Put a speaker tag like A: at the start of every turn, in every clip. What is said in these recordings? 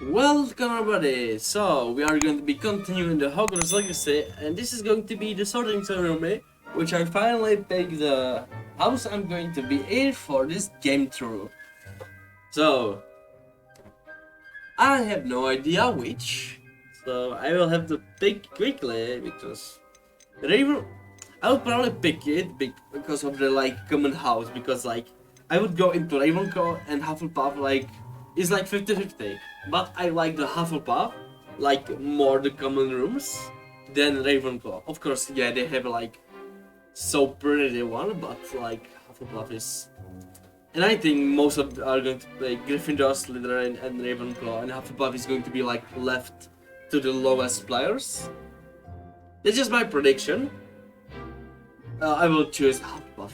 A: Welcome everybody! So, we are going to be continuing the Hogwarts Legacy, and this is going to be the sorting ceremony, which I finally picked the house I'm going to be in for this game through. So, I have no idea which, so I will have to pick quickly, because Raven, I would probably pick it because of the common house, because I would go into Ravenclaw and Hufflepuff it's like 50-50, but I like the Hufflepuff, more the common rooms than Ravenclaw. Of course, yeah, they have so pretty one, but Hufflepuff is, and I think most of are going to play Gryffindor, Slytherin, and Ravenclaw, and Hufflepuff is going to be left to the lowest players. That's just my prediction. I will choose Hufflepuff.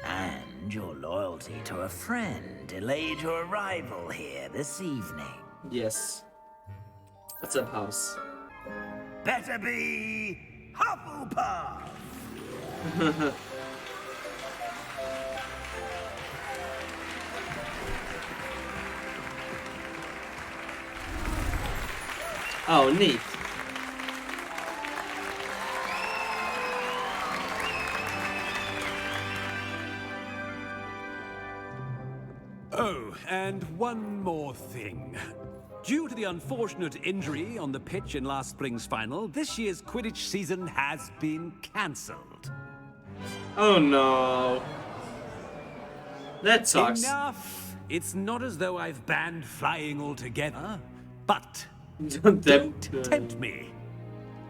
B: And your loyalty to a friend delayed your arrival here this evening.
A: Yes. What's up, house?
B: Better be Hufflepuff!
A: Oh, neat.
C: Oh, and one more thing. Due to the unfortunate injury on the pitch in last spring's final, this year's Quidditch season has been cancelled.
A: Oh no. That sucks.
C: Enough! It's not as though I've banned flying altogether, but
A: Don't
C: don't tempt me.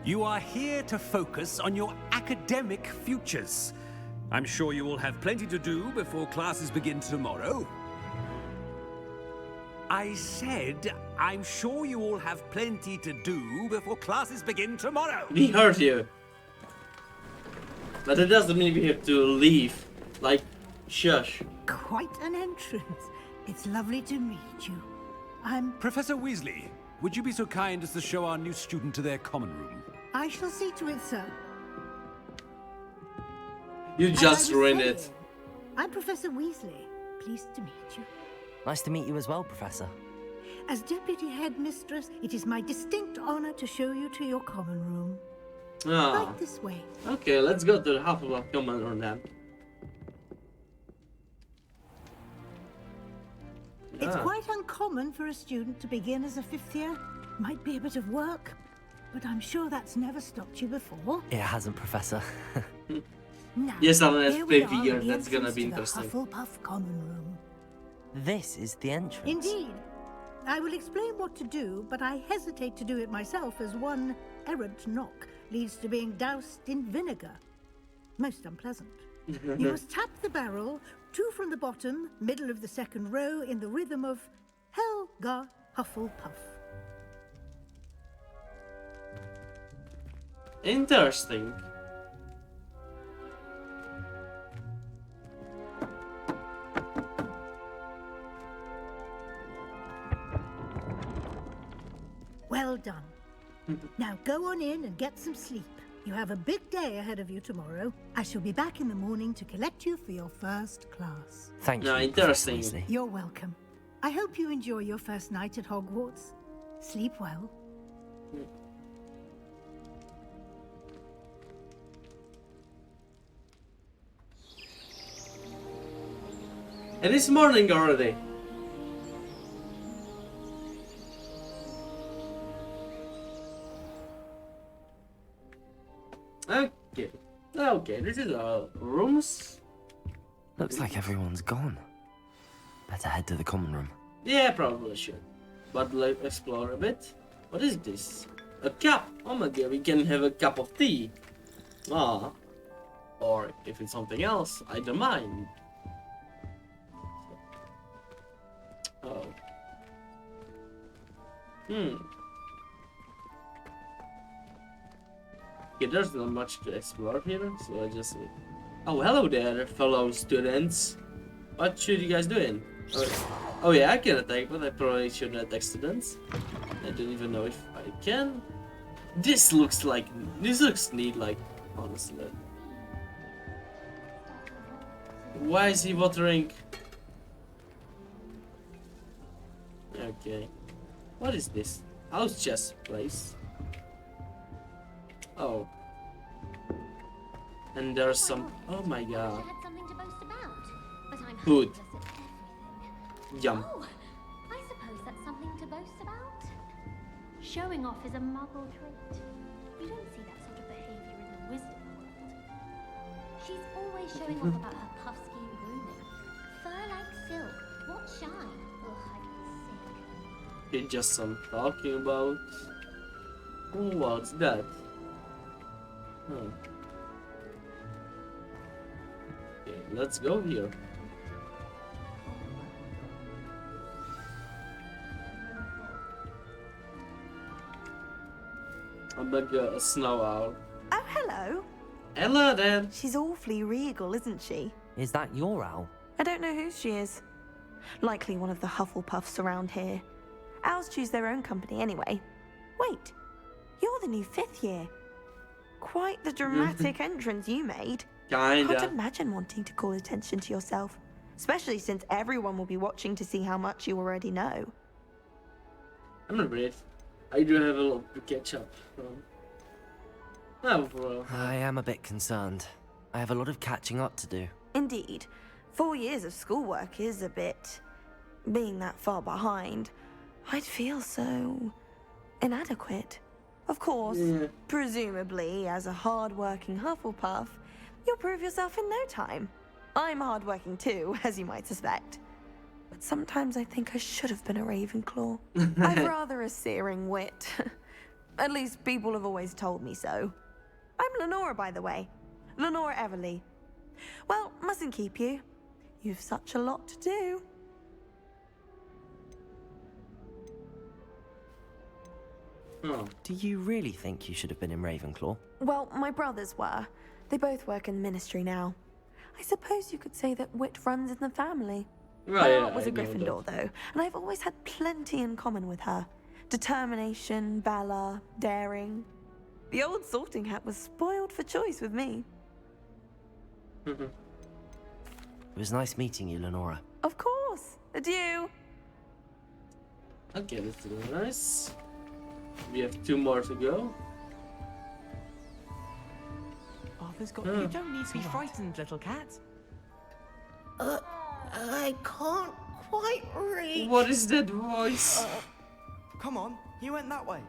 C: You are here to focus on your academic futures. I'm sure you will have plenty to do before classes begin tomorrow. I said, I'm sure you all have plenty to do before classes begin tomorrow.
A: We heard you. But it doesn't mean we have to leave. Shush.
D: Quite an entrance. It's lovely to meet you.
C: Professor Weasley, would you be so kind as to show our new student to their common room?
D: I shall see to it, sir.
A: You
D: As
A: just
D: I was
A: ruined
D: saying,
A: it.
D: I'm Professor Weasley. Pleased to meet you.
E: Nice to meet you as well, Professor.
D: As Deputy Headmistress, it is my distinct honor to show you to your common room.
A: Ah.
D: Right this way.
A: Okay, let's go to the Hufflepuff common room then.
D: It's
A: Ah.
D: quite uncommon for a student to begin as a fifth year. Might be a bit of work, but I'm sure that's never stopped you before.
E: It hasn't, Professor.
D: Now,
A: Yes, unless
D: here we
A: baby
D: are
A: year,
D: at the
A: that's gonna
D: entrance
A: be
D: to the
A: interesting.
D: Hufflepuff common room.
E: This is the entrance.
D: Indeed. I will explain what to do, but I hesitate to do it myself as one errant knock leads to being doused in vinegar. Most unpleasant. You must tap the barrel, 2 from the bottom, middle of the second row, in the rhythm of Helga Hufflepuff.
A: Interesting.
D: Well done. Now go on in and get some sleep. You have a big day ahead of you tomorrow. I shall be back in the morning to collect you for your first class.
E: Thank
A: No,
E: you,
A: interesting.
E: Professor Weasley.
D: You're welcome. I hope you enjoy your first night at Hogwarts. Sleep well.
A: And it's morning already. Okay. Okay, this is our rooms.
E: Looks like everyone's gone. Better head to the common room.
A: Yeah, probably should. But let's explore a bit. What is this? A cup! Oh my god, we can have a cup of tea. Ah. Or if it's something else, I don't mind. Oh. Okay, there's not much to explore here, so I just... Oh, hello there, fellow students. What should you guys doing? Oh yeah, I can attack, but I probably shouldn't attack students. I don't even know if I can. This looks neat, honestly. Why is he watering? Okay. What is this? House chess place. Oh. And there's some. Oh my god.
F: I had something to boast about, but I'm
A: Food.
F: hopeless at everything.
A: Yum.
F: Oh, I suppose that's something to boast about. Showing off is a muggle trait. You don't see that sort of behavior in the wisdom world. She's always showing off about her puff scheme grooming. Fur like silk. What shine? Ugh, I get sick.
A: It's just some talking about. Oh, what's that? Huh. Okay, let's go here. I'm like a snow owl.
G: Oh, hello.
A: Hello there.
G: She's awfully regal, isn't she?
E: Is that your owl?
G: I don't know who she is. Likely one of the Hufflepuffs around here. Owls choose their own company anyway. Wait, you're the new 5th year. Quite the dramatic entrance you made. Can't
A: Kinda.
G: imagine wanting to call attention to yourself, especially since everyone will be watching to see how much you already know.
A: I'm not brave. I do have a lot to catch up from. Oh, bro.
E: I am a bit concerned. I have a lot of catching up to do.
G: Indeed, 4 years of schoolwork is a bit... Being that far behind, I'd feel so... inadequate. Of course,
A: Yeah.
G: presumably, as a hard-working Hufflepuff, you'll prove yourself in no time. I'm hard-working too, as you might suspect. But sometimes I think I should have been a Ravenclaw. I've rather a searing wit. At least people have always told me so. I'm Lenora, by the way. Lenora Everly. Well, mustn't keep you. You've such a lot to do.
A: Oh.
E: Do you really think you should have been in Ravenclaw?
G: Well, my brothers were. They both work in the ministry now. I suppose you could say that wit runs in the family.
A: Right,
G: My
A: yeah,
G: aunt was
A: I
G: a
A: know
G: Gryffindor,
A: that.
G: though, and I've always had plenty in common with her. Determination, valor, daring. The old sorting hat was spoiled for choice with me.
E: It was nice meeting you, Lenora.
G: Of course. Adieu.
A: Okay, that's really nice. We have 2 more to go.
H: Arthur's got. You don't need to be frightened, little cat.
I: I can't quite reach.
A: What is that voice?
H: Come on, he went that way.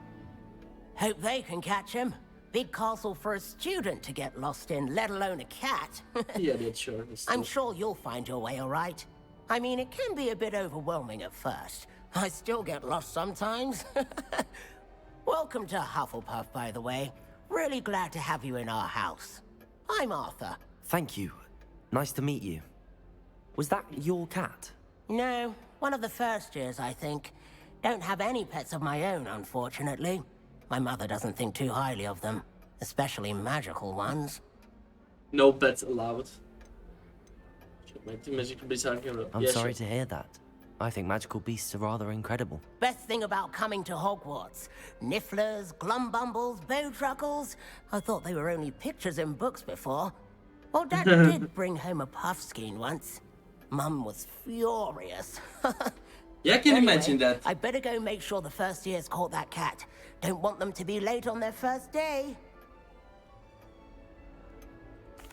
I: Hope they can catch him. Big castle for a student to get lost in, let alone a cat.
A: Yeah, that's sure. That's
I: I'm
A: true.
I: sure you'll find your way all right. I mean, it can be a bit overwhelming at first. I still get lost sometimes. Welcome to Hufflepuff, by the way. Really glad to have you in our house. I'm Arthur.
E: Thank you. Nice to meet you. Was that your cat?
I: No, one of the first years, I think. Don't have any pets of my own, unfortunately. My mother doesn't think too highly of them, especially magical ones.
A: No pets allowed. Magical beasts are here.
E: I'm
A: Yeah,
E: sorry
A: sure.
E: to hear that. I think magical beasts are rather incredible.
I: Best thing about coming to Hogwarts. Nifflers, glumbumbles, bowtruckles. I thought they were only pictures in books before. Well, Dad did bring home a puffskein once. Mum was furious.
A: Yeah, I can
I: Anyway,
A: imagine that.
I: I better go make sure the first years caught that cat. Don't want them to be late on their first day.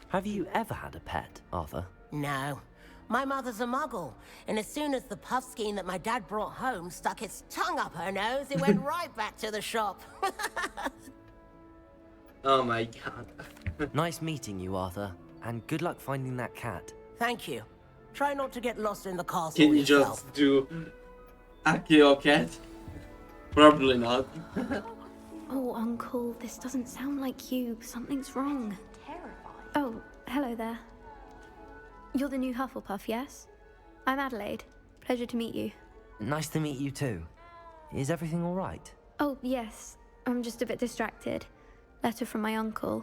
E: Have you ever had a pet, Arthur?
I: No. My mother's a muggle, and as soon as the puffskein that my dad brought home stuck its tongue up her nose, it went right back to the shop.
A: Oh my god.
E: Nice meeting you, Arthur. And good luck finding that cat.
I: Thank you. Try not to get lost in the castle
A: Can you
I: yourself.
A: just do Akio cat? Probably not.
F: Oh, Uncle, this doesn't sound like you. Something's wrong.
G: Terrified.
F: Oh, hello there. You're the new Hufflepuff, yes? I'm Adelaide. Pleasure to meet you.
E: Nice to meet you too. Is everything all right?
F: Oh, yes. I'm just a bit distracted. Letter from my uncle.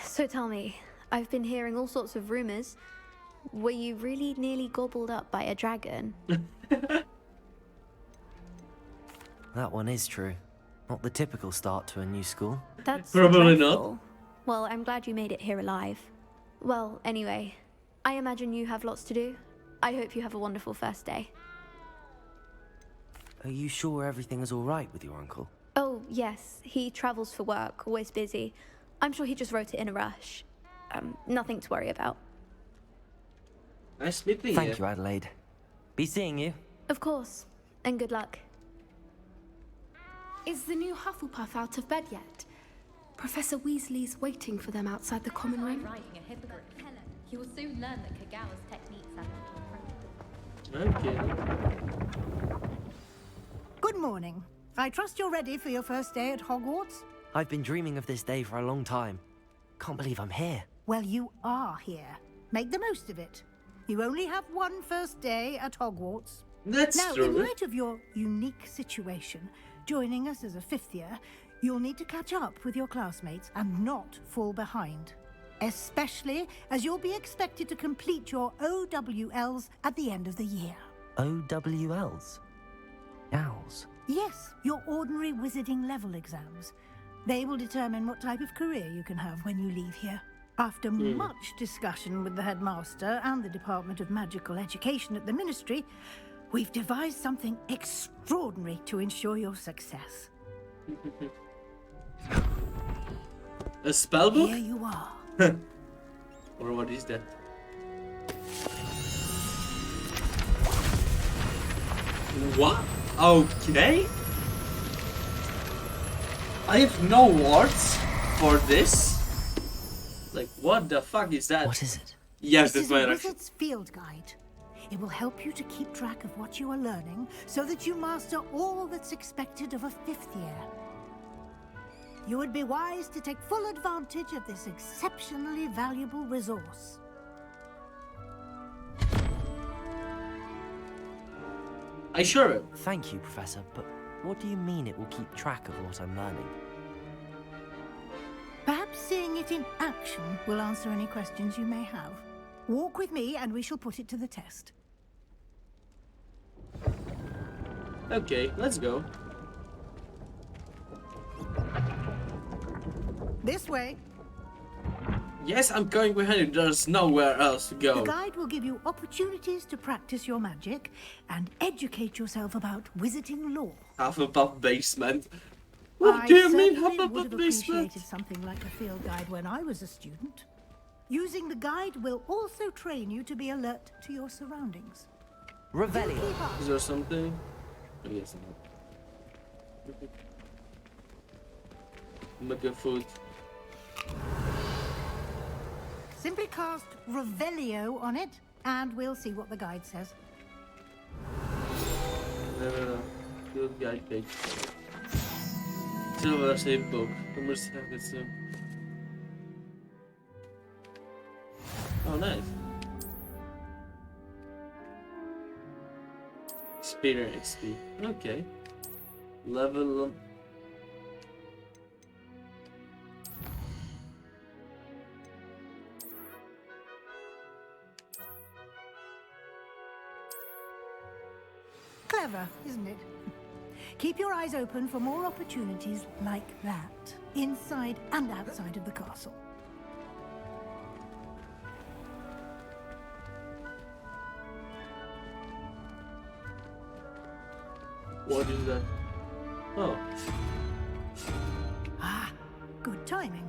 F: So tell me, I've been hearing all sorts of rumors. Were you really nearly gobbled up by a dragon?
E: That one is true. Not the typical start to a new school.
F: That's
A: Probably not.
F: dreadful. Well, I'm glad you made it here alive. Well, anyway, I imagine you have lots to do. I hope you have a wonderful first day.
E: Are you sure everything is all right with your uncle?
J: Oh, yes. He travels for work, always busy. I'm sure he just wrote it in a rush. Nothing to worry about.
A: Nice meeting you.
E: Thank you, Adelaide. Be seeing you.
J: Of course. And good luck.
K: Is the new Hufflepuff out of bed yet? Professor Weasley's waiting for them outside the common room.
F: Riding a hippogriff. He will soon learn that Kagawa's techniques are not
A: Okay.
D: Good morning. I trust you're ready for your first day at Hogwarts?
E: I've been dreaming of this day for a long time. Can't believe I'm here.
D: Well, you are here. Make the most of it. You only have one first day at Hogwarts.
A: That's
D: now,
A: true.
D: in light of your unique situation, joining us as a fifth year, you'll need to catch up with your classmates and not fall behind. Especially as you'll be expected to complete your OWLs at the end of the year.
E: OWLs? Owls?
D: Yes, your ordinary wizarding level exams. They will determine what type of career you can have when you leave here. After much discussion with the headmaster and the Department of Magical Education at the Ministry, we've devised something extraordinary to ensure your success.
A: A spellbook?
D: Here you are.
A: Or what is that? What? Okay. I have no words for this. Like, what the fuck is that?
E: What is it?
A: Yes,
D: This
A: that's
D: is a
A: my reaction.
D: wizard's field guide. It will help you to keep track of what you are learning so that you master all that's expected of a fifth year. You would be wise to take full advantage of this exceptionally valuable resource.
A: I sure.
E: Thank you, Professor, but what do you mean it will keep track of what I'm learning?
D: Perhaps seeing it in action will answer any questions you may have. Walk with me and we shall put it to the test.
A: Okay, let's go.
D: This way.
A: Yes, I'm going behind you. There's nowhere else to
D: The
A: go.
D: guide will give you opportunities to practice your magic and educate yourself about wizarding lore.
A: Hufflepuff basement. What
D: I
A: do you mean
D: certainly would
A: Hufflepuff
D: have
A: basement?
D: appreciated something like a field guide when I was a student. Using the guide will also train you to be alert to your surroundings.
E: Revelio.
A: Is there something? I guess not. Mega food.
D: Simply cast Revelio on it, and we'll see what the guide says.
A: No. Field guide page. Silver shape book. I must have it soon. Oh, nice. Experience XP. Okay. Level up.
D: Clever, isn't it? Keep your eyes open for more opportunities like that, inside and outside of the castle.
A: What is that? Oh.
D: Ah, good timing.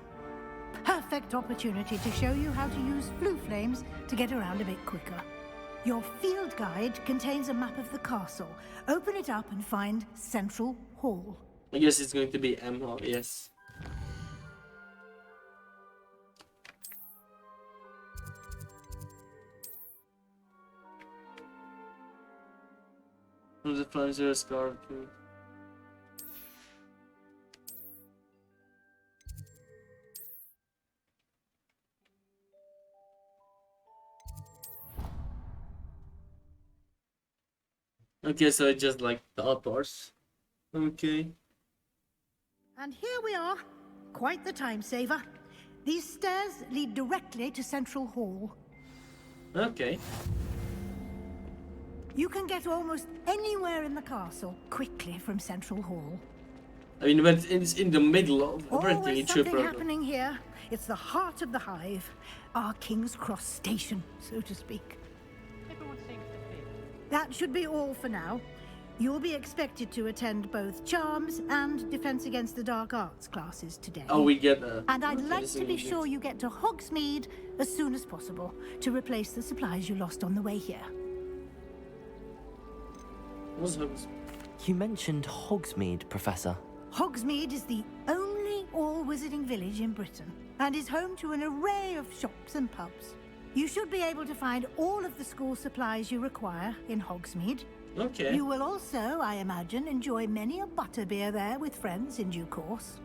D: Perfect opportunity to show you how to use flue flames to get around a bit quicker. Your field guide contains a map of the castle. Open it up and find Central Hall.
A: I guess it's going to be M Hall, yes. From the front zero scar too. Okay, so it's just like the outdoors. Okay.
D: And here we are. Quite the time saver. These stairs lead directly to Central Hall.
A: Okay.
D: You can get almost anywhere in the castle quickly from Central Hall.
A: I mean, but it's in the middle of everything.
D: Always
A: It should
D: something
A: probably.
D: happening here. It's the heart of the hive. Our King's Cross station, so to speak.
H: Everyone sings the thing.
D: That should be all for now. You'll be expected to attend both Charms and Defense Against the Dark Arts classes today.
A: Oh, we get that.
D: And I'd like to be sure you get to Hogsmeade as soon as possible to replace the supplies you lost on the way here.
A: What's Hogsmeade?
E: You mentioned Hogsmeade, Professor.
D: Hogsmeade is the only all-wizarding village in Britain and is home to an array of shops and pubs. You should be able to find all of the school supplies you require in Hogsmeade.
A: Okay.
D: You will also, I imagine, enjoy many a butterbeer there with friends in due course.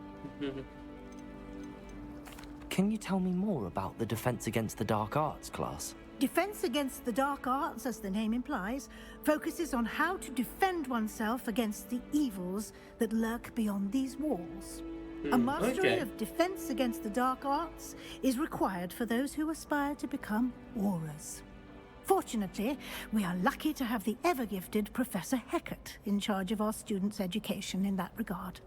E: Can you tell me more about the Defense Against the Dark Arts class?
D: Defense Against the Dark Arts, as the name implies, focuses on how to defend oneself against the evils that lurk beyond these walls. A mastery of Defense Against the Dark Arts is required for those who aspire to become Aurors. Fortunately, we are lucky to have the ever-gifted Professor Hecat in charge of our students' education in that regard.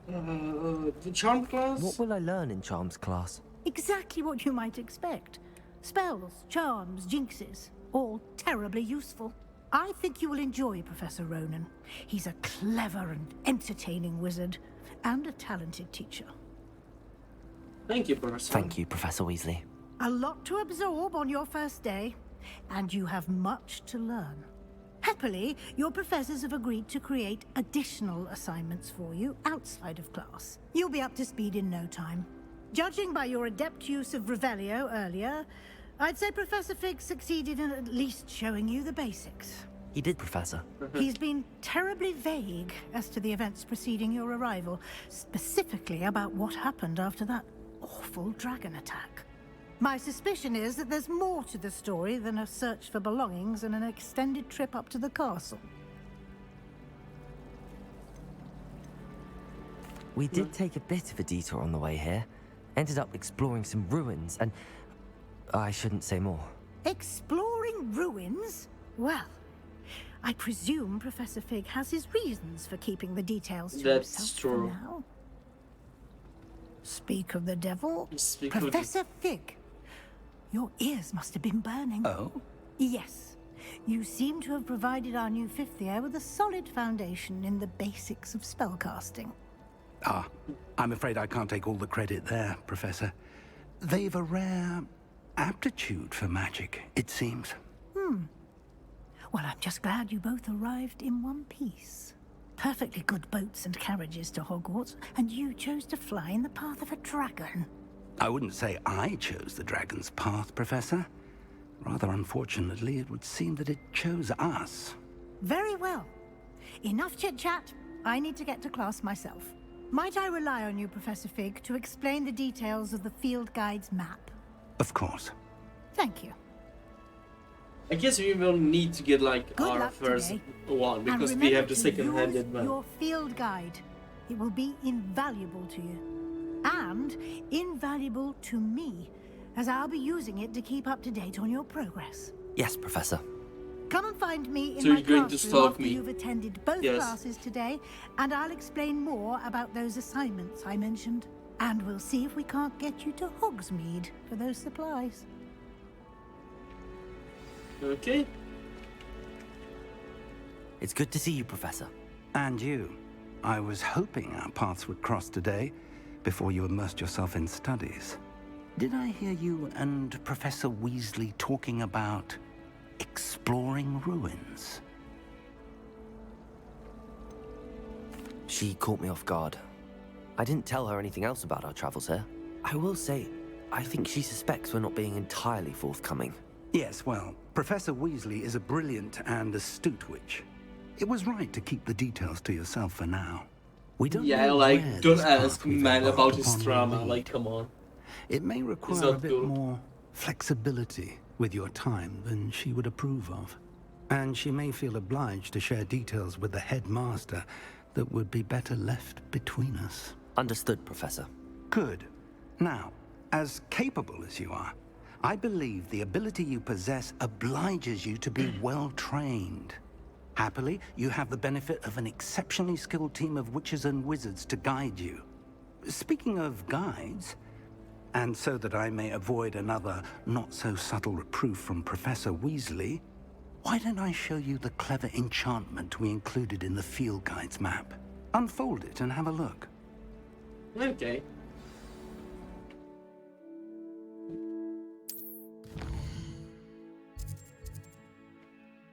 A: The Charm class?
E: What will I learn in Charms class?
D: Exactly what you might expect. Spells, charms, jinxes, all terribly useful. I think you will enjoy Professor Ronan. He's a clever and entertaining wizard, and a talented teacher.
A: Thank you, Professor.
E: Thank you, Professor Weasley.
D: A lot to absorb on your first day, and you have much to learn. Happily, your professors have agreed to create additional assignments for you outside of class. You'll be up to speed in no time. Judging by your adept use of Revelio earlier, I'd say Professor Fig succeeded in at least showing you the basics.
E: He did, Professor.
D: He's been terribly vague as to the events preceding your arrival, specifically about what happened after that awful dragon attack. My suspicion is that there's more to the story than a search for belongings and an extended trip up to the castle.
E: We did take a bit of a detour on the way here. Ended up exploring some ruins and... I shouldn't say more.
D: Exploring ruins? Well, I presume Professor Fig has his reasons for keeping the details to himself for now. Speak of the devil. Professor Fig, your ears must have been burning.
C: Oh?
D: Yes. You seem to have provided our new fifth year with a solid foundation in the basics of spellcasting.
C: Ah, I'm afraid I can't take all the credit there, Professor. They've a rare aptitude for magic, it seems.
D: Well, I'm just glad you both arrived in one piece. Perfectly good boats and carriages to Hogwarts, and you chose to fly in the path of a dragon.
C: I wouldn't say I chose the dragon's path, Professor. Rather unfortunately, it would seem that it chose us.
D: Very well. Enough chit-chat. I need to get to class myself. Might I rely on you, Professor Fig, to explain the details of the field guide's map?
C: Of course.
D: Thank you.
A: I guess we will need to get like
D: Good
A: our
D: luck
A: first
D: today.
A: one because
D: And
A: we have
D: remember
A: the
D: to
A: second-handed
D: use
A: one.
D: your field guide. It will be invaluable to you. And invaluable to me, as I'll be using it to keep up to date on your progress.
E: Yes, Professor.
D: Come and find me in
A: So
D: my
A: you're going to
D: classroom
A: stalk
D: after
A: me?
D: you've attended both
A: Yes.
D: classes today, and I'll explain more about those assignments I mentioned. And we'll see if we can't get you to Hogsmeade for those supplies.
A: Okay.
E: It's good to see you, Professor.
C: And you. I was hoping our paths would cross today, before you immersed yourself in studies. Did I hear you and Professor Weasley talking about exploring ruins?
E: She caught me off guard. I didn't tell her anything else about our travels here. I will say, I think she suspects we're not being entirely forthcoming.
C: Yes, well, Professor Weasley is a brilliant and astute witch. It was right to keep the details to yourself for now. We don't
A: Yeah,
C: know
A: like,
C: where
A: don't
C: this path
A: ask
C: we've
A: man about
C: embarked
A: his
C: upon will
A: drama.
C: lead.
A: Like, come on.
C: It may require a
A: not
C: bit
A: good.
C: more flexibility with your time than she would approve of. And she may feel obliged to share details with the headmaster that would be better left between us.
E: Understood, Professor.
C: Good. Now, as capable as you are, I believe the ability you possess obliges you to be well trained. Happily, you have the benefit of an exceptionally skilled team of witches and wizards to guide you. Speaking of guides, and so that I may avoid another not-so-subtle reproof from Professor Weasley, Why don't I show you the clever enchantment we included in the field guide's map? Unfold it and have a look.
A: Okay.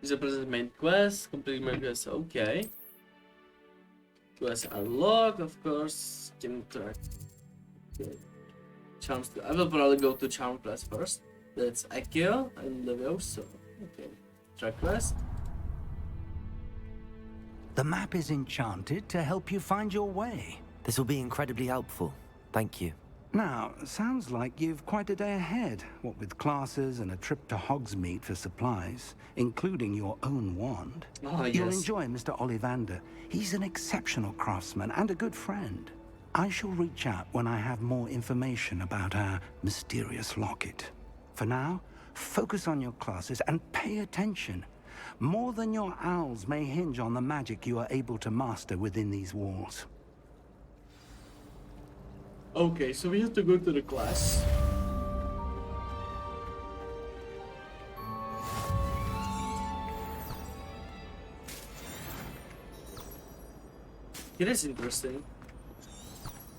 A: Is a present main quest, complete main quest, okay. Quests unlocked, of course. Can track. Okay. Charms. I will probably go to charm class first. That's Akio and Levioso. Okay. Track quest.
C: The map is enchanted to help you find your way.
E: This will be incredibly helpful. Thank you.
C: Now, sounds like you've quite a day ahead, what with classes and a trip to Hogsmeade for supplies, including your own wand.
A: Ah, yes.
C: You'll enjoy Mr. Ollivander. He's an exceptional craftsman and a good friend. I shall reach out when I have more information about our mysterious locket. For now, focus on your classes and pay attention. More than your owls may hinge on the magic you are able to master within these walls.
A: Okay, so we have to go to the class. It is interesting.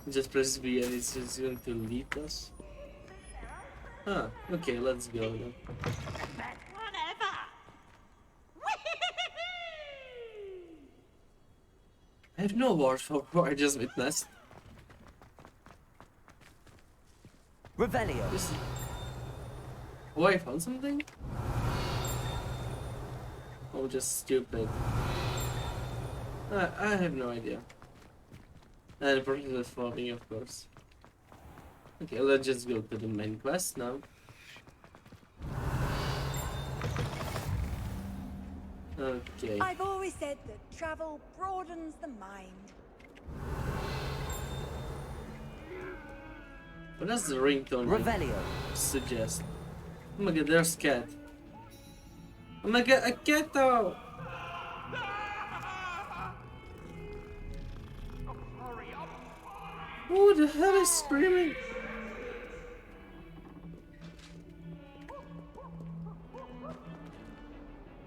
A: Just press V and it's just going to lead us. Ah, okay, let's go then. I have no words for what I just witnessed.
E: Revelio.
A: Oh, I found something? Oh, just stupid. I have no idea. And the process is forming, of course. Okay, let's just go to the main quest now. Okay.
L: I've always said that travel broadens the mind.
A: What does the ringtone
E: Revelio
A: suggest? Oh my god, there's cat. Oh my god, a cat though! Who the hell is screaming?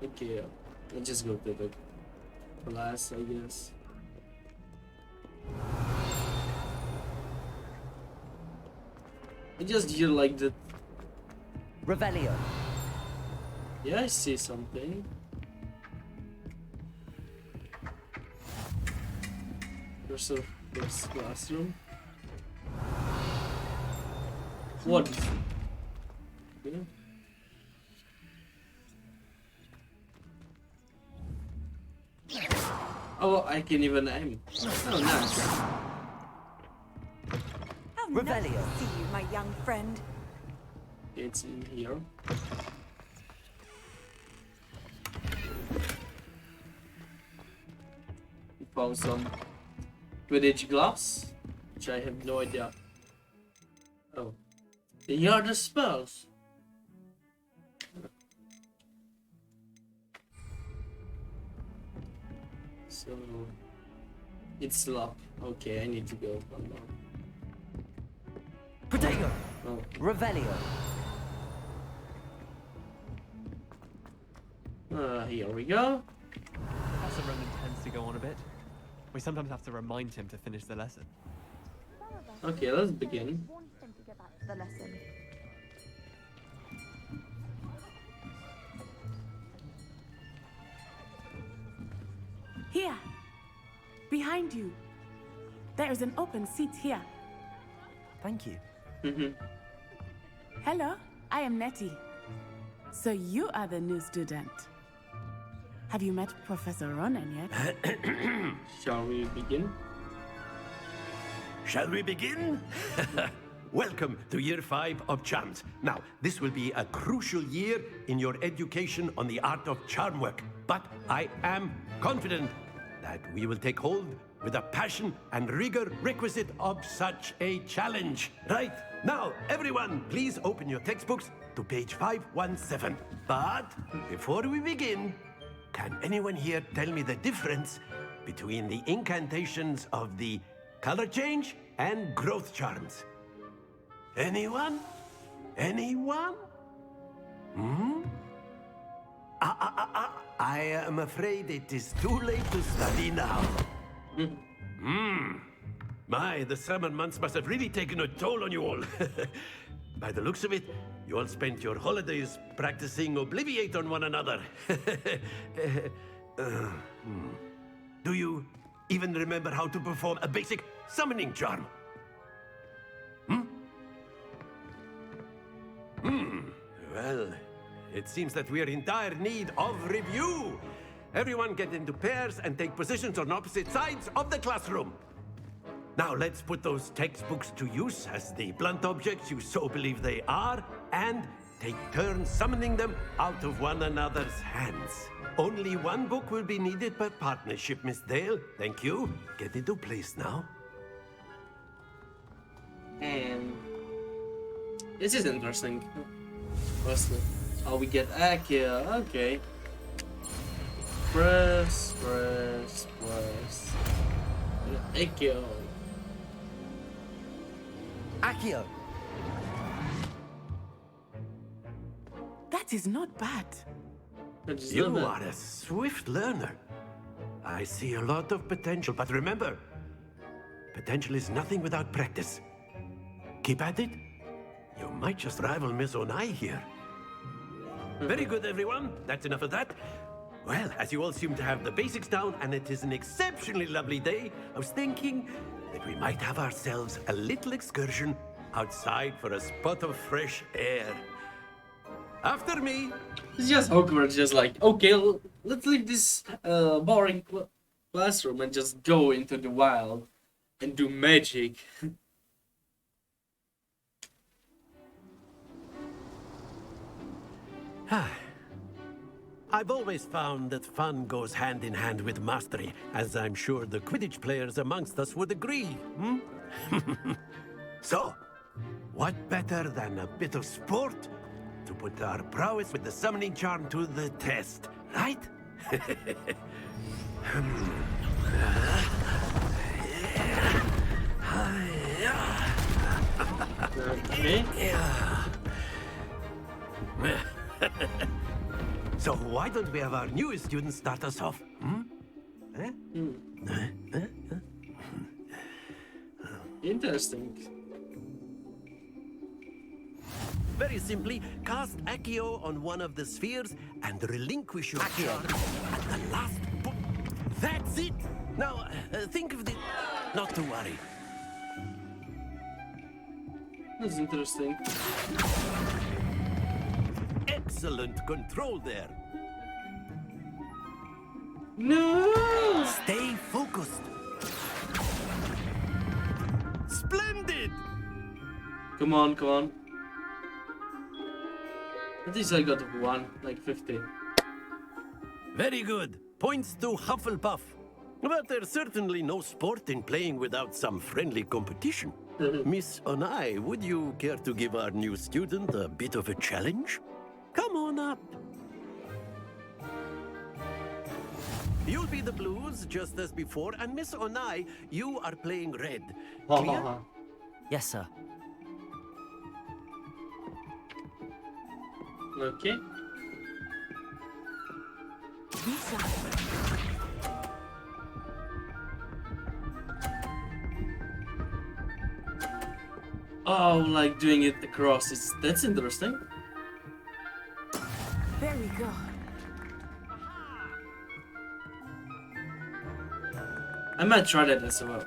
A: Okay, let's just go to the class, I guess. I just hear like the...
E: Revelio.
A: Yeah, I see something. There's a classroom. What? Yeah. Oh, I can even aim. Oh, nice.
L: How nice to see you, my young friend.
A: It's in here. We found some Quidditch gloves, which I have no idea. Oh, they are the spells. So it's locked. Okay, I need to go.
E: Protego.
A: Oh.
E: Revelio.
A: Here we go.
H: Professor Roman tends to go on a bit. We sometimes have to remind him to finish the lesson.
A: Okay, let's begin.
J: Want him to go back to the lesson.
M: Here, behind you. There is an open seat here.
E: Thank you.
M: Hello, I am Nettie. So you are the new student. Have you met Professor Ronan yet?
A: Shall we begin?
N: Shall we begin? Welcome to year 5 of charms. Now, this will be a crucial year in your education on the art of charm work. But I am confident that we will take hold with the passion and rigor requisite of such a challenge. Right, now, everyone, please open your textbooks to page 517. But before we begin, can anyone here tell me the difference between the incantations of the color change and growth charms? Anyone? Anyone? I am afraid it is too late to study now. My, the summer months must have really taken a toll on you all. By the looks of it, you all spent your holidays practicing Obliviate on one another. Do you even remember how to perform a basic summoning charm? Well, it seems that we are in dire need of review. Everyone get into pairs and take positions on opposite sides of the classroom. Now let's put those textbooks to use as the blunt objects you so believe they are, and take turns summoning them out of one another's hands. Only one book will be needed per partnership, Miss Dale. Thank you. Get into place now.
A: And this is interesting. Firstly, how we get Akia. Okay. Press. Akio.
E: Akio!
M: That is not bad.
N: You are a swift learner. I see a lot of potential, but remember, potential is nothing without practice. Keep at it. You might just rival Miss Onai here. Very good, everyone. That's enough of that. Well, as you all seem to have the basics down, and it is an exceptionally lovely day, I was thinking that we might have ourselves a little excursion outside for a spot of fresh air. After me.
A: It's just Hogwarts, just like, okay, let's leave this boring classroom and just go into the wild and do magic.
N: I've always found that fun goes hand in hand with mastery, as I'm sure the Quidditch players amongst us would agree. So, what better than a bit of sport to put our prowess with the summoning charm to the test, right?
A: Okay.
N: So why don't we have our newest student start us off?
A: Interesting.
N: Very simply, cast Accio on one of the spheres and relinquish your charm at the last That's it! Now, think of the... Not to worry.
A: That's interesting.
N: Excellent control there.
A: No!
N: Stay focused. Splendid!
A: Come on, come on. At least I got one, like 50.
N: Very good. Points to Hufflepuff. But there's certainly no sport in playing without some friendly competition. Miss Onai, would you care to give our new student a bit of a challenge? Come on up. You'll be the blues, just as before, and Miss Onai, you are playing red. Clear?
E: Yes, sir.
A: Okay. Oh, like doing it across. That's interesting.
M: There we go.
A: I might try that as well.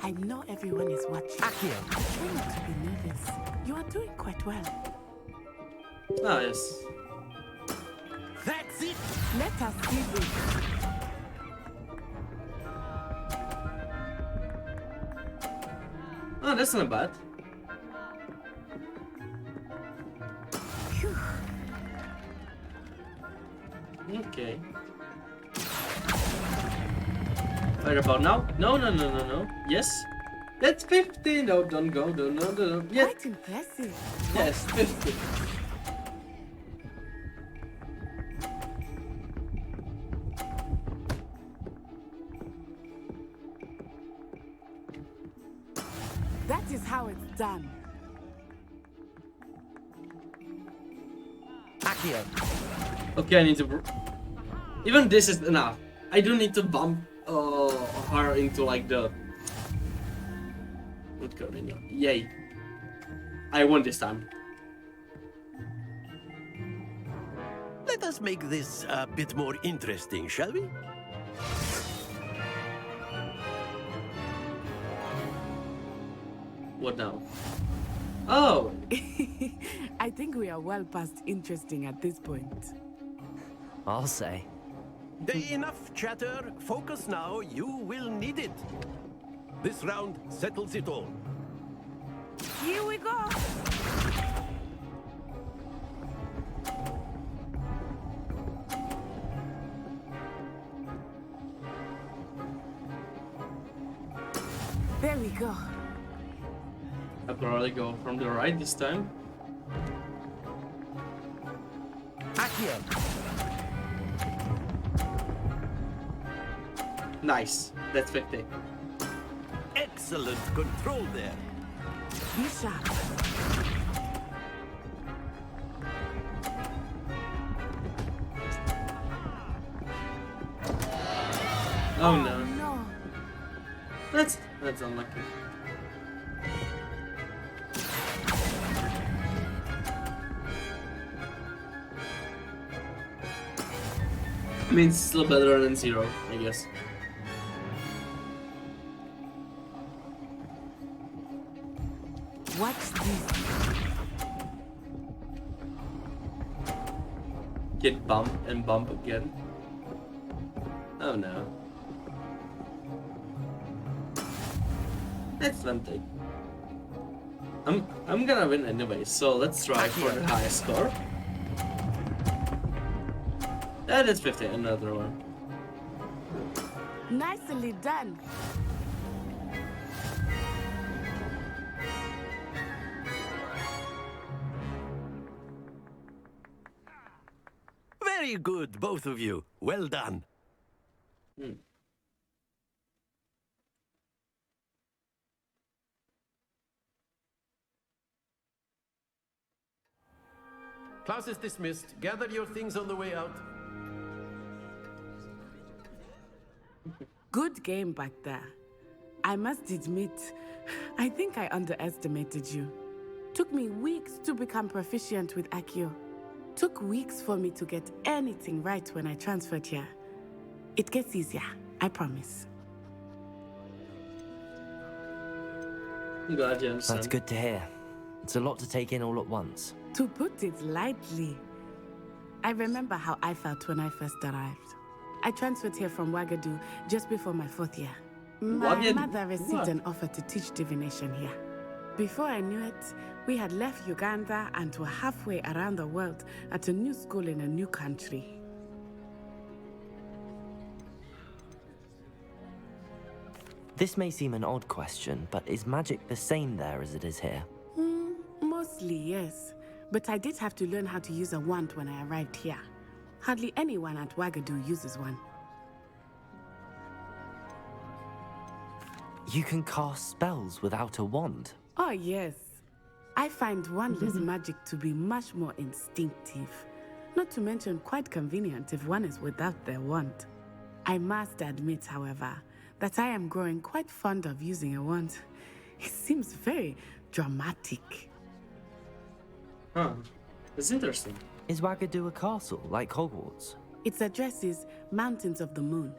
M: I know everyone is watching.
E: Accio.
M: Try not to be nervous. You are doing quite well.
A: Oh, yes.
N: That's it!
M: Let us see this.
A: Oh, that's not bad.
M: Phew.
A: Okay. Right about now? No. Yes. That's 50. No, don't go. No. Yes.
M: Quite impressive.
A: Yes, 50.
M: That is how it's done.
E: Accio.
A: Okay, I need to. Even this is enough. I do need to bump her into like the. Good going. Yay! I won this time.
N: Let us make this a bit more interesting, shall we?
A: What now? Oh!
M: I think we are well past interesting at this point.
E: I'll say.
N: Enough chatter. Focus now. You will need it. This round settles it all.
M: Here we go! There we go.
A: I'll probably go from the right this time.
N: Accio.
A: Nice. That's 50.
N: Excellent control there.
M: Be sharp.
A: Oh no.
M: No.
A: That's unlucky. I mean, it's still better than 0, I guess.
M: What's this?
A: Get bump and bump again. Oh no. That's tempting. I'm gonna win anyway, so let's try for the highest score. That is 50, another one.
M: Nicely done.
N: Very good, both of you. Well done. Class is dismissed. Gather your things on the way out.
M: Good game back there. I must admit, I think I underestimated you. Took me weeks to become proficient with Accio. Took weeks for me to get anything right when I transferred here. It gets easier, I promise.
A: I'm glad you understand.
E: That's good to hear. It's a lot to take in all at once.
M: To put it lightly, I remember how I felt when I first arrived. I transferred here from Wagadu just before my 4th year. My mother received an offer to teach divination here. Before I knew it, we had left Uganda and were halfway around the world at a new school in a new country.
E: This may seem an odd question, but is magic the same there as it is here?
M: Mostly, yes. But I did have to learn how to use a wand when I arrived here. Hardly anyone at Wagadu uses one.
E: You can cast spells without a wand?
M: Oh, yes. I find wandless magic to be much more instinctive. Not to mention quite convenient if one is without their wand. I must admit, however, that I am growing quite fond of using a wand. It seems very dramatic.
A: Huh. That's interesting.
E: Is Wagadu a castle, like Hogwarts?
M: Its address is Mountains of the Moon.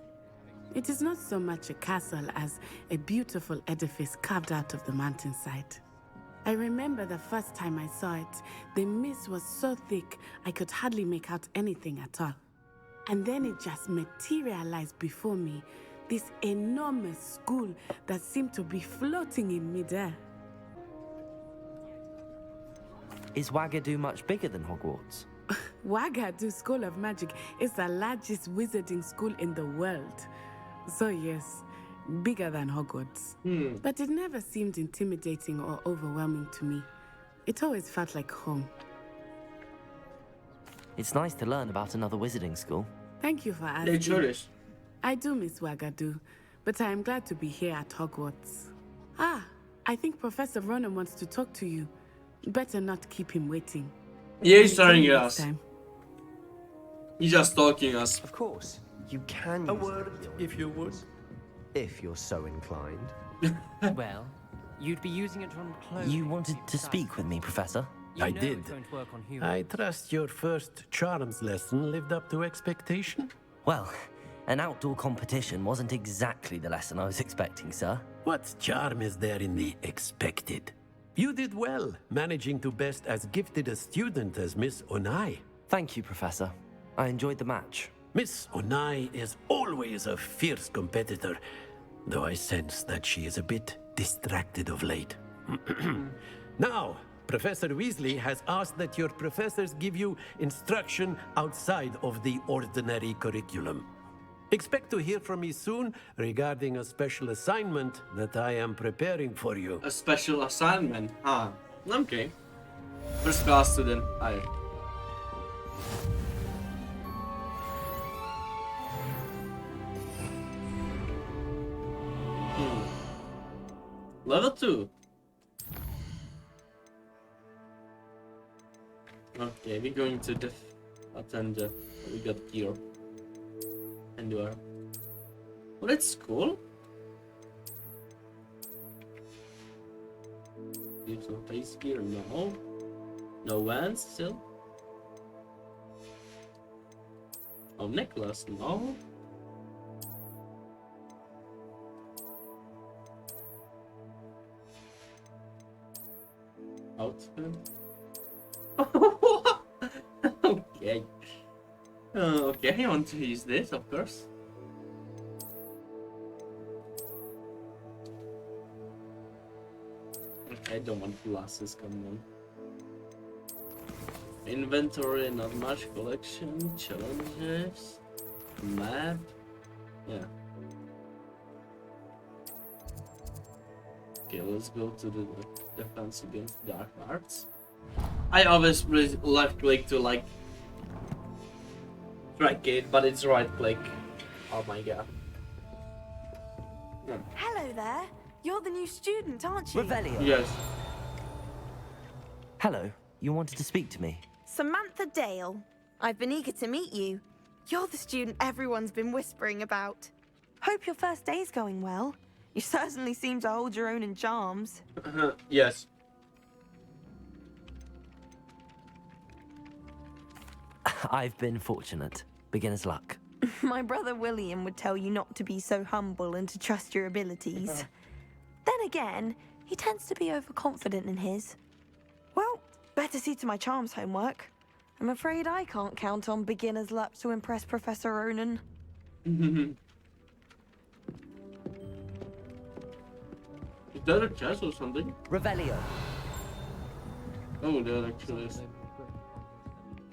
M: It is not so much a castle as a beautiful edifice carved out of the mountainside. I remember the first time I saw it, the mist was so thick I could hardly make out anything at all. And then it just materialized before me, this enormous school that seemed to be floating in midair.
E: Is Wagadu much bigger than Hogwarts?
M: Wagadu School of Magic is the largest wizarding school in the world. So yes, bigger than Hogwarts. But it never seemed intimidating or overwhelming to me. It always felt like home.
E: It's nice to learn about another wizarding school.
M: Thank you for asking.
A: It sure is.
M: I do miss Wagadu, but I am glad to be here at Hogwarts. Ah, I think Professor Ronan wants to talk to you. Better not keep him waiting.
A: Yeah, he's starting us. He's just stalking us.
O: Of course, you can
N: A
O: use
N: word, if you would.
O: if you're so inclined.
P: Well, you'd be using it on clothes.
E: You wanted to speak with me, Professor?
P: You
N: I
P: know
N: did.
P: it's going to work on humans.
N: I trust your first charms lesson lived up to expectation.
E: Well, an outdoor competition wasn't exactly the lesson I was expecting, sir.
N: What charm is there in the expected? You did well, managing to best as gifted a student as Miss Onai.
E: Thank you, Professor. I enjoyed the match.
N: Miss Onai is always a fierce competitor, though I sense that she is a bit distracted of late. Now, Professor Weasley has asked that your professors give you instruction outside of the ordinary curriculum. Expect to hear from me soon regarding a special assignment that I am preparing for you.
A: A special assignment? Ah, okay. First class student. Aye. Level 2. Okay, we're going to attend we got here. And you are. Well, that's cool. Give some face gear, no. No vans still. Oh, necklace, no. Outfit. Okay. Okay, I want to use this, of course. Okay, I don't want glasses, come on. Inventory, not much. Collection, challenges, map. Yeah. Okay, let's go to the defense against dark arts. I always left click to like track it, but it's right click. Oh my god. Yeah.
G: Hello there. You're the new student, aren't you?
E: Revelio.
A: Yes.
E: Hello. You wanted to speak to me?
G: Samantha Dale. I've been eager to meet you. You're the student everyone's been whispering about. Hope your first day's going well. You certainly seem to hold your own in charms.
A: Yes.
E: I've been fortunate. Beginner's luck.
G: My brother William would tell you not to be so humble and to trust your abilities. Then again, he tends to be overconfident in his. Well, better see to my charms homework. I'm afraid I can't count on beginner's luck to impress Professor Ronan.
A: Is that a chest or something?
E: Revelio.
A: Oh, that actually is.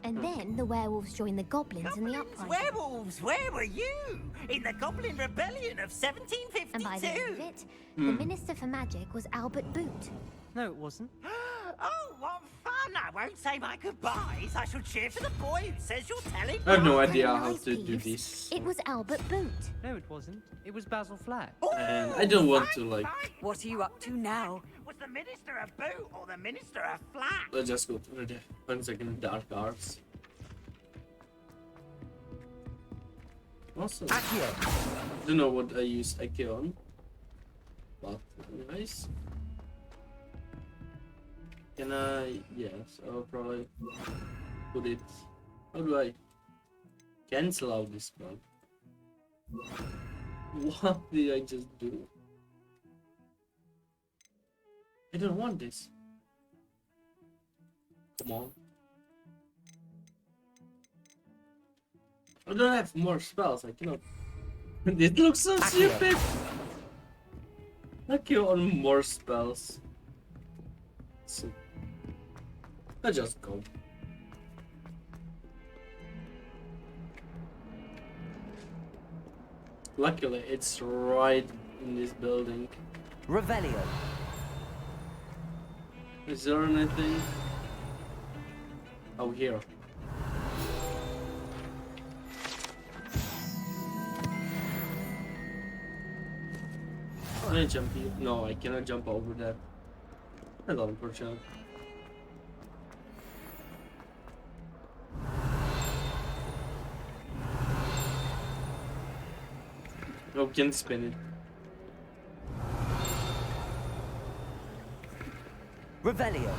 F: And then the werewolves joined the goblins in the uprising.
B: Werewolves, where were you? In the Goblin Rebellion of 1752?
F: And by the end of it, the Minister for Magic was Albert Boot.
P: No, it wasn't.
B: Oh, what fun! I won't say my goodbyes. I shall cheer for the boy who says you're telling
A: I have no
B: lies.
A: idea how to do this.
F: It was Albert Boot.
P: No, it wasn't. It was Basil Flack.
A: And I don't want to like.
L: What are you up to now?
B: Was the Minister a boot or the Minister a flat?
A: Let's just go to the 1 second dark arts. Awesome. Don't know what I use Accio on, but nice. Can I? Yes, I'll probably put it. How do I cancel out this spell? What did I just do? I don't want this. Come on. I don't have more spells, I cannot. This looks so stupid! I kill on more spells. So I just go. Luckily, it's right in this building.
E: Revelio.
A: Is there anything? Oh, here. Can I jump here? No, I cannot jump over that. That's unfortunate. we can spin it.
E: Revelio.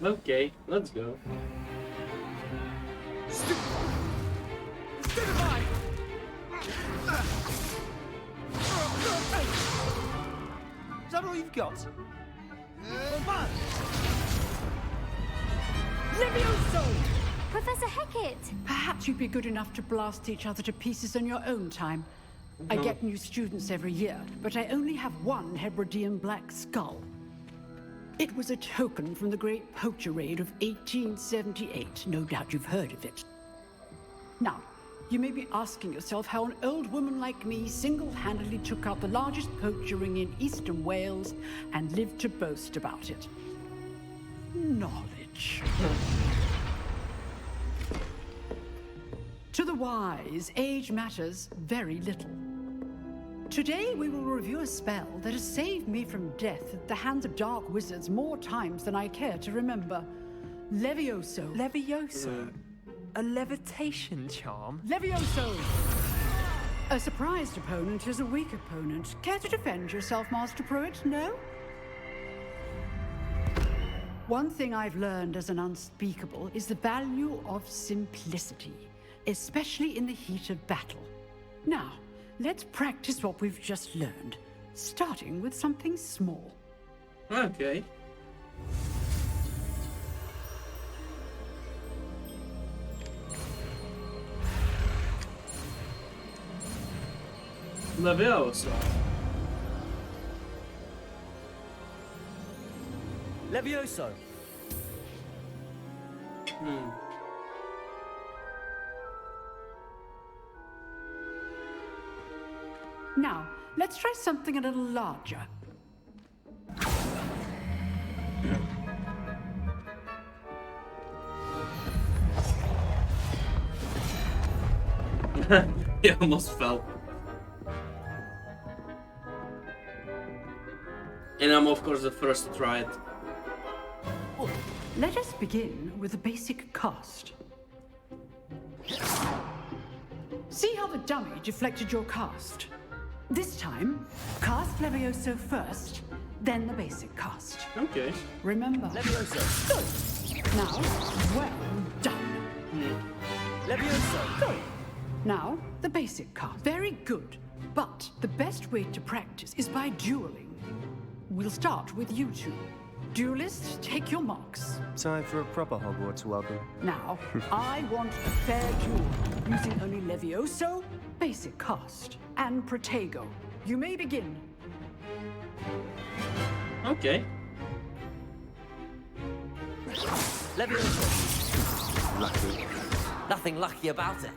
A: Okay, let's go.
O: Is that all you've got?
Q: Levioso!
F: Professor Hecat!
Q: Perhaps you'd be good enough to blast each other to pieces in your own time. I get new students every year, but I only have one Hebridean black skull. It was a token from the Great Poacher Raid of 1878. No doubt you've heard of it. Now, you may be asking yourself how an old woman like me single-handedly took out the largest poacher ring in eastern Wales and lived to boast about it. Knowledge. To the wise, age matters very little. Today we will review a spell that has saved me from death at the hands of dark wizards more times than I care to remember. Levioso.
P: Levioso? A levitation charm?
Q: Levioso! A surprised opponent is a weak opponent. Care to defend yourself, Master Pruitt? No? One thing I've learned as an unspeakable is the value of simplicity, especially in the heat of battle. Now, let's practice what we've just learned, starting with something small.
A: Okay. Levioso.
E: Levioso.
Q: Now, let's try something a little larger.
A: He almost fell. And I'm of course the first to try it.
Q: Let us begin with the basic cast. See how the dummy deflected your cast? This time, cast Levioso first, then the basic cast.
A: Okay.
Q: Remember.
E: Levioso.
Q: Good. Now, well done.
E: Levioso.
Q: Good. Now, the basic cast. Very good. But the best way to practice is by dueling. We'll start with you two. Duelists, take your marks.
O: Time for a proper Hogwarts welcome.
Q: Now, I want a fair duel, using only Levioso, basic cast, and Protego. You may begin.
A: Okay.
E: Levioso.
O: Lucky.
E: Nothing lucky about it.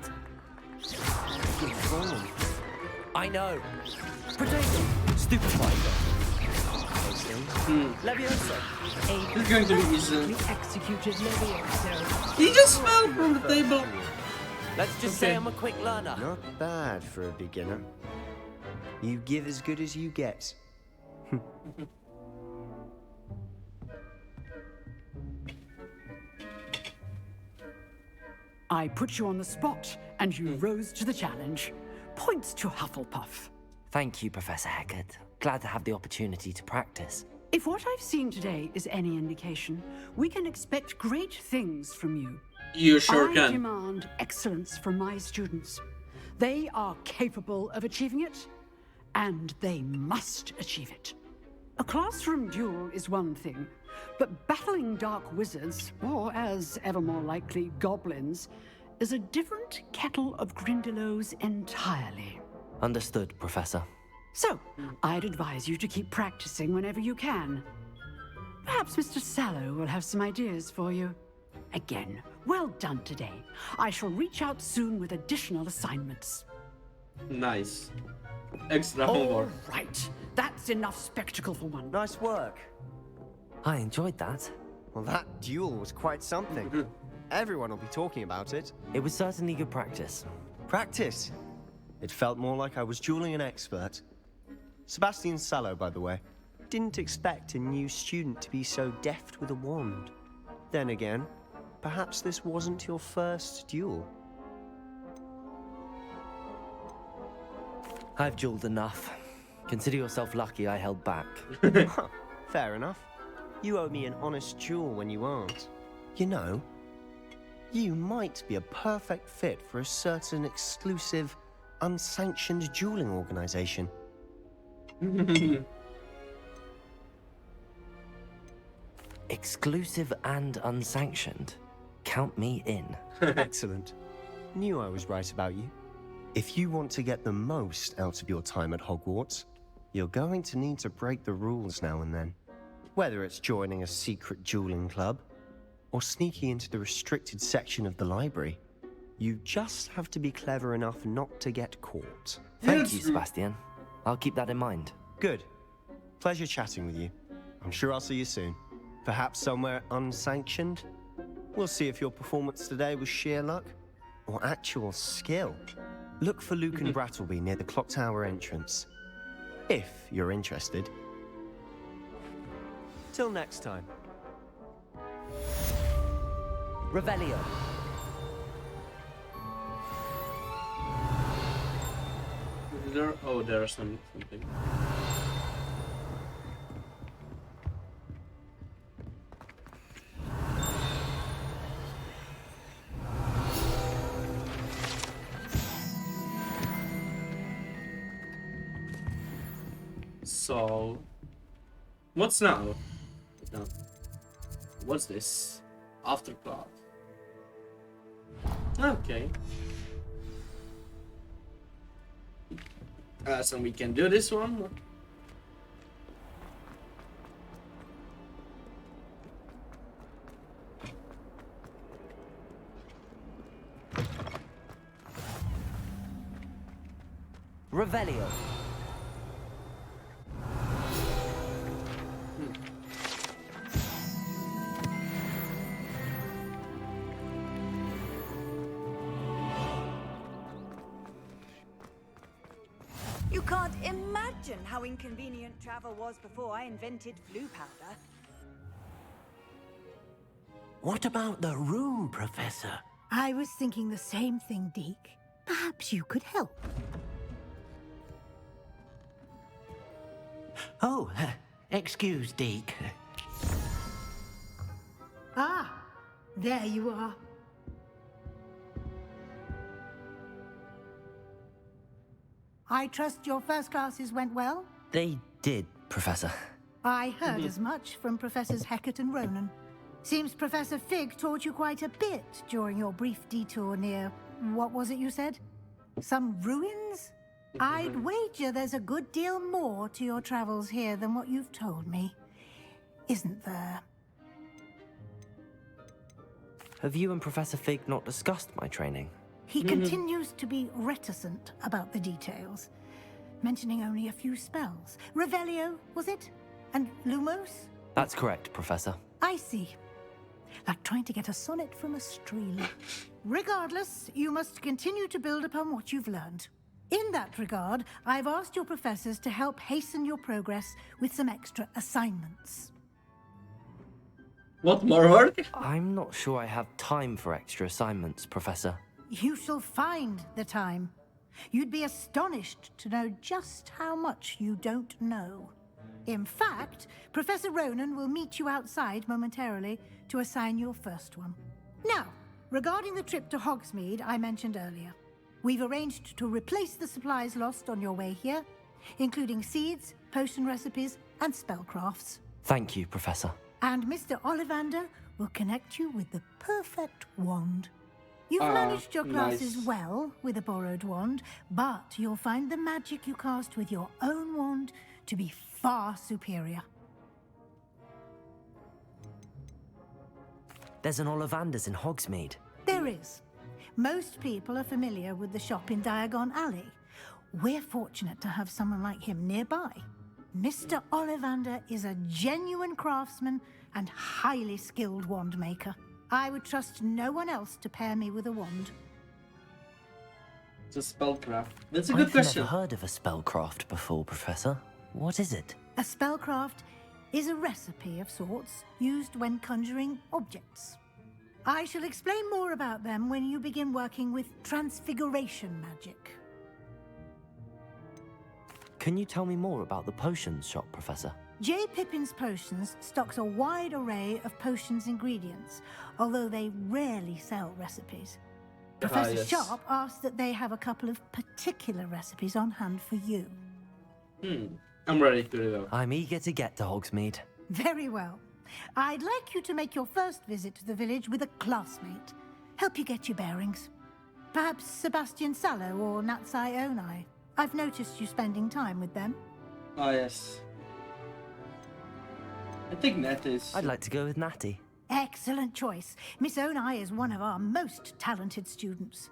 O: Good form.
E: I know. Protego. Stupefied.
A: Levioso.
Q: A
A: It's going to be easy.
Q: executed Levioso.
A: He just fell from the table.
E: Let's just say I'm a quick learner.
O: Not bad for a beginner. You give as good as you get.
Q: I put you on the spot, and you rose to the challenge. Points to Hufflepuff.
E: Thank you, Professor Hecat. Glad to have the opportunity to practice.
Q: If what I've seen today is any indication, we can expect great things from you.
A: You sure
Q: I
A: can.
Q: demand excellence from my students. They are capable of achieving it, and they must achieve it. A classroom duel is one thing, but battling dark wizards, or as ever more likely, goblins, is a different kettle of Grindylows entirely.
E: Understood, Professor.
Q: So, I'd advise you to keep practicing whenever you can. Perhaps Mr. Sallow will have some ideas for you. Again, well done today. I shall reach out soon with additional assignments.
A: Nice. Extra
Q: All
A: homework.
Q: right, that's enough spectacle for one.
O: Nice work.
E: I enjoyed that.
O: Well, that duel was quite something. Everyone will be talking about it.
E: It was certainly good practice.
O: Practice? It felt more like I was dueling an expert. Sebastian Sallow, by the way. Didn't expect a new student to be so deft with a wand. Then again, perhaps this wasn't your first duel.
E: I've dueled enough. Consider yourself lucky I held back.
O: Huh, fair enough. You owe me an honest duel when you aren't. You know, you might be a perfect fit for a certain exclusive, unsanctioned dueling organization.
E: Exclusive and unsanctioned? Count me in.
O: Excellent. Knew I was right about you. If you want to get the most out of your time at Hogwarts, you're going to need to break the rules now and then. Whether it's joining a secret dueling club, or sneaking into the restricted section of the library, you just have to be clever enough not to get caught.
E: Thank you, Sebastian. I'll keep that in mind.
O: Good. Pleasure chatting with you. I'm sure I'll see you soon. Perhaps somewhere unsanctioned? We'll see if your performance today was sheer luck or actual skill. Look for Luke and Brattleby near the clock tower entrance, if you're interested. Till next time.
E: Revelio.
A: There's something. So, what's now? No. What's this? Aftercloud. Okay. So we can do this one.
E: Revelio.
L: You can't imagine how inconvenient travel was before I invented blue powder.
I: What about the room, Professor?
D: I was thinking the same thing, Deke. Perhaps you could help.
I: Oh, excuse, Deke.
D: Ah, there you are. I trust your first classes went well?
E: They did, Professor.
D: I heard as much from Professors Hecat and Ronan. Seems Professor Fig taught you quite a bit during your brief detour near... what was it you said? Some ruins? I'd wager there's a good deal more to your travels here than what you've told me. Isn't there?
E: Have you and Professor Fig not discussed my training?
D: He continues to be reticent about the details, mentioning only a few spells. Revelio, was it? And Lumos?
E: That's correct, Professor.
D: I see. Like trying to get a sonnet from a stream. Regardless, you must continue to build upon what you've learned. In that regard, I've asked your professors to help hasten your progress with some extra assignments.
A: What, more work?
E: I'm not sure I have time for extra assignments, Professor.
D: You shall find the time. You'd be astonished to know just how much you don't know. In fact, Professor Ronan will meet you outside momentarily to assign your first one. Now, regarding the trip to Hogsmeade I mentioned earlier, we've arranged to replace the supplies lost on your way here, including seeds, potion recipes, and spellcrafts.
E: Thank you, Professor.
D: And Mr. Ollivander will connect you with the perfect wand. You've managed your classes well with a borrowed wand, but you'll find the magic you cast with your own wand to be far superior.
E: There's an Ollivander's in Hogsmeade.
D: There is. Most people are familiar with the shop in Diagon Alley. We're fortunate to have someone like him nearby. Mr. Ollivander is a genuine craftsman and highly skilled wand maker. I would trust no one else to pair me with a wand.
A: It's a spellcraft. That's a good question.
E: I've never heard of a spellcraft before, Professor. What is it?
D: A spellcraft is a recipe of sorts used when conjuring objects. I shall explain more about them when you begin working with transfiguration magic.
E: Can you tell me more about the potions shop, Professor?
D: J. Pippin's Potions stocks a wide array of potions ingredients, although they rarely sell recipes. Professor
A: yes.
D: Sharp asked that they have a couple of particular recipes on hand for you.
A: I'm ready to go.
E: I'm eager to get to Hogsmeade.
D: Very well. I'd like you to make your first visit to the village with a classmate. Help you get your bearings. Perhaps Sebastian Sallow or Natsai Onai. I've noticed you spending time with them.
A: Ah, yes. I think Nat is...
E: I'd like to go with Natty.
D: Excellent choice. Miss Onai is one of our most talented students.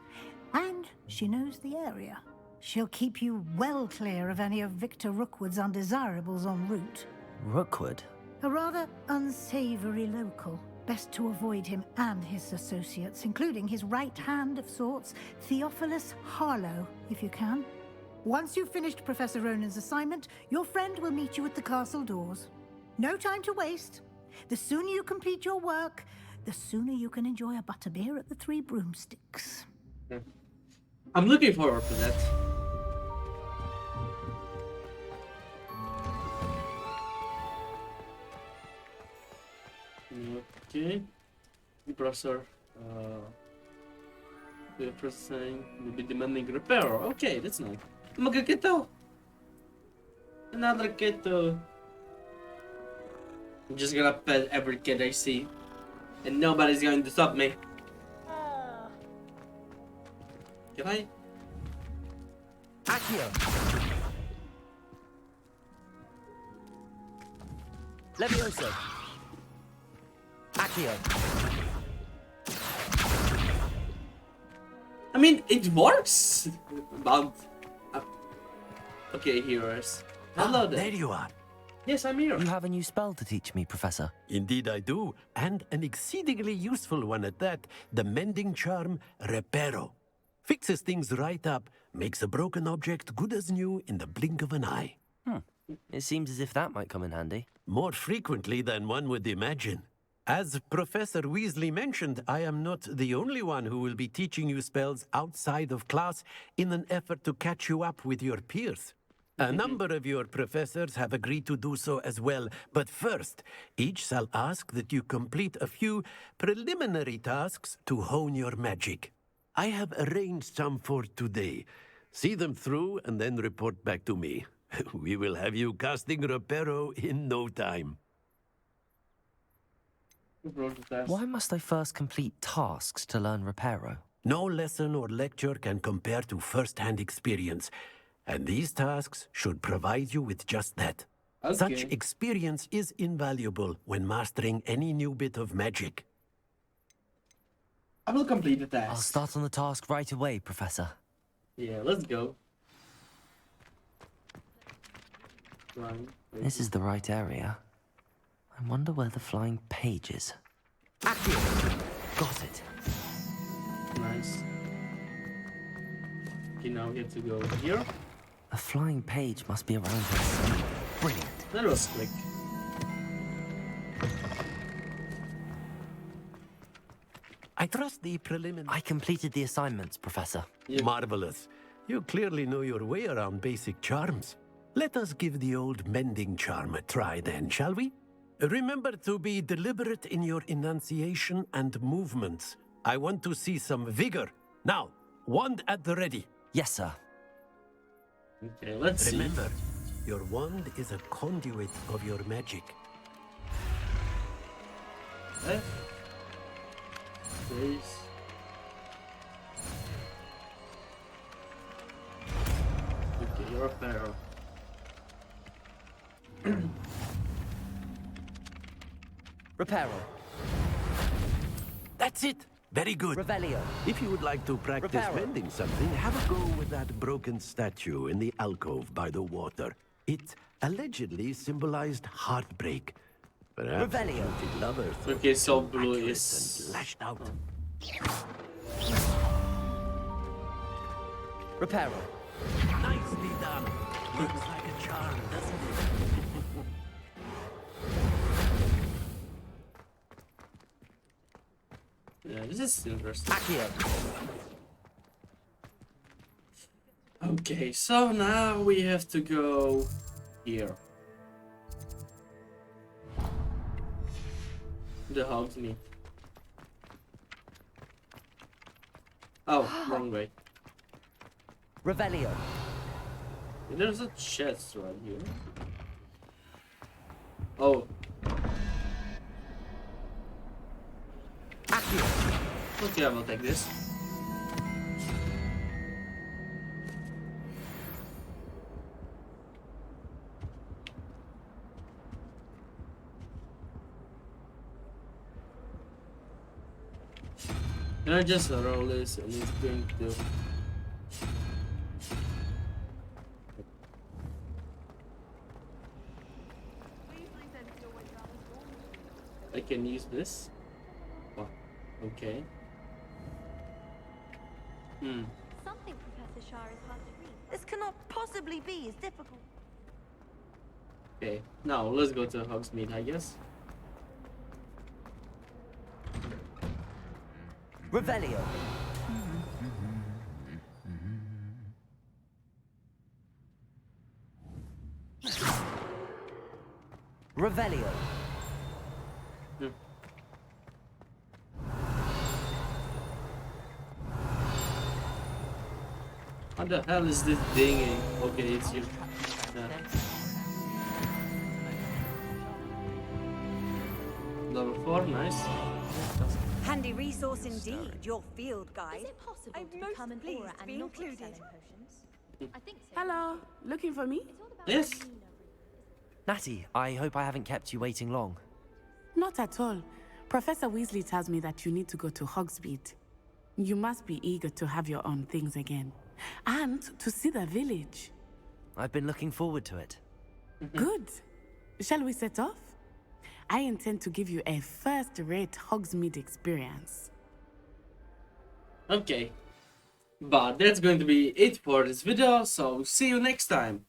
D: And she knows the area. She'll keep you well clear of any of Victor Rookwood's undesirables en route.
E: Rookwood?
D: A rather unsavory local. Best to avoid him and his associates, including his right hand of sorts, Theophilus Harlow, if you can. Once you've finished Professor Ronan's assignment, your friend will meet you at the castle doors. No time to waste. The sooner you complete your work, the sooner you can enjoy a butterbeer at the Three Broomsticks.
A: I'm looking forward to that. Okay. Professor, the first thing will be demanding repair. Okay, that's nice. Magakito! Another kito. I'm just gonna pet every kid I see. And nobody's going to stop me. Can I?
E: Accio! Levioso! Accio!
A: I mean, it works! But... okay, heroes. Hello there.
N: There you are.
A: Yes, I'm here.
E: You have a new spell to teach me, Professor.
N: Indeed I do, and an exceedingly useful one at that. The mending charm, Reparo. Fixes things right up, makes a broken object good as new in the blink of an eye.
E: It seems as if that might come in handy.
N: More frequently than one would imagine. As Professor Weasley mentioned, I am not the only one who will be teaching you spells outside of class in an effort to catch you up with your peers. A number of your professors have agreed to do so as well, but first, each shall ask that you complete a few preliminary tasks to hone your magic. I have arranged some for today. See them through and then report back to me. We will have you casting Reparo in no time.
E: Why must I first complete tasks to learn Reparo?
N: No lesson or lecture can compare to first-hand experience, and these tasks should provide you with just that.
A: Okay.
N: Such experience is invaluable when mastering any new bit of magic.
A: I will complete the task.
E: I'll start on the task right away, Professor.
A: Yeah, let's go.
E: This is the right area. I wonder where the flying page is.
N: Accio!
E: Got it.
A: Nice. Okay, now we have to go here.
E: A flying page must be around here somewhere. Brilliant.
A: That was quick.
N: I trust the preliminary...
E: I completed the assignments, Professor.
A: Yep.
N: Marvelous. You clearly know your way around basic charms. Let us give the old mending charm a try then, shall we? Remember to be deliberate in your enunciation and movements. I want to see some vigor. Now, wand at the ready.
E: Yes, sir.
A: Okay, let's see.
N: Remember, your wand is a conduit of your magic.
A: Please. Okay, you're a pharaoh.
E: Reparo.
N: That's it. Very good.
E: Revelio.
N: If you would like to practice
E: Reparo.
N: mending something, have a go with that broken statue in the alcove by the water. It allegedly symbolized heartbreak. Perhaps
E: Revelio.
N: devoted lovers
A: Okay, so
N: were
A: blue
N: immaculate
A: is...
N: and lashed out.
E: Reparo.
N: Nicely done. Looks like a charm, doesn't it?
A: This is interesting. Okay, so now we have to go here. The Hogsmeade. Oh, wrong way.
E: Revelio.
A: There's a chest right here. Oh. Okay, I will take this. Can I just roll this and it's going to... I can use this. Oh, okay.
F: Something Professor Shah is hard to read.
G: This cannot possibly be as difficult.
A: Okay, now let's go to Hogsmeade, I guess.
E: Revelio. Revelio.
A: What the hell is this dinging? Okay, it's you. Level 4, nice.
L: Handy resource indeed, your field guide.
F: Is it possible
L: I'm
F: to
L: most
F: become an
L: pleased
F: aura
L: to
F: and
L: be
F: not
L: included.
F: selling potions? I think so.
M: Hello, looking for me?
A: Yes.
E: Natty, I hope I haven't kept you waiting long.
M: Not at all. Professor Weasley tells me that you need to go to Hogsmeade. You must be eager to have your own things again. And to see the village.
E: I've been looking forward to it.
M: Good. Shall we set off? I intend to give you a first-rate Hogsmeade experience.
A: Okay. But that's going to be it for this video, so see you next time.